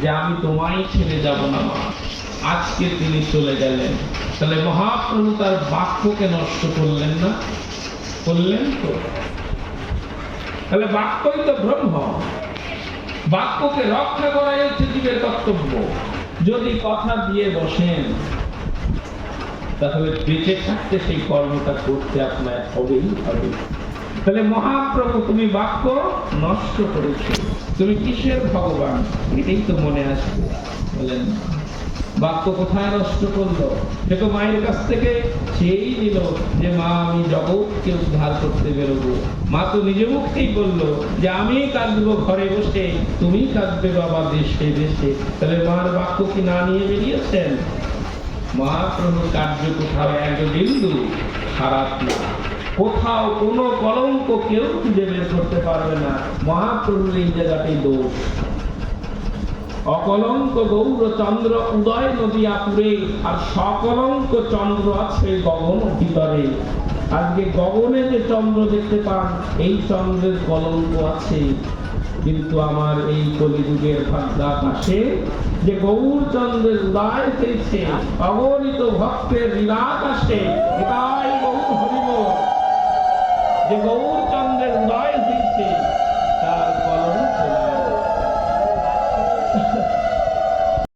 যে আমি তোমায় ছেড়ে যাব না মা। আজকে তিনি চলে গেলেন। তাহলে মহাপ্রভু তার বাক্যকে নষ্ট করলেন না? করলেন তো। তাহলে বাক্যই তো ব্রহ্ম, বাক্যকে রক্ষা করাই হচ্ছে জীবের কর্তব্য। যদি কথা দিয়ে বসেন তাহলে বেঁচে থাকতে সেই কর্মটা করতে আপনার হবেই হবে। তাহলে মহাপ্রভু তুমি বাক্য নষ্ট করেছো, তুমি কিসের ভগবান? এটাই তো মনে আসবে। বলেন বাক্য কোথায় নষ্ট করলো? সে তো মায়ের কাছ থেকে চেয়েই নিল যে মা আমি জগৎকে উদ্ধার করতে বেরোবো। মা তো নিজ মুখেই বললো যে আমি কাঁদবো ঘরে বসে, তুমি কাঁদবে বাবা দেশে দেশে। তাহলে মার বাক্য কি না নিয়ে বেরিয়েছেন? মহাপ্রভুর কার্য কোথাও এক বিন্দু খারাপ না, কোথাও কোনো কলঙ্ক কেউ খুঁজে বের করতে পারবে না। মহাপ্রভুর এই জায়গাটাই দোষ। অকলঙ্ক গৌর চন্দ্র উদয় নদিয়া পুরে, আর সকলঙ্ক চন্দ্র আছে গগন ভিতরে। আজকে গগনে যে চন্দ্র দেখতে পান, এই চন্দ্রের কলঙ্ক আছে। কিন্তু আমার এই কলিযুগের ভাগ্যাকাশে যে গৌর চন্দ্রের উদয় হয়েছে, অগণিত ভক্তের লীলাকাশে, এটাই গৌর হরিব। যে গৌর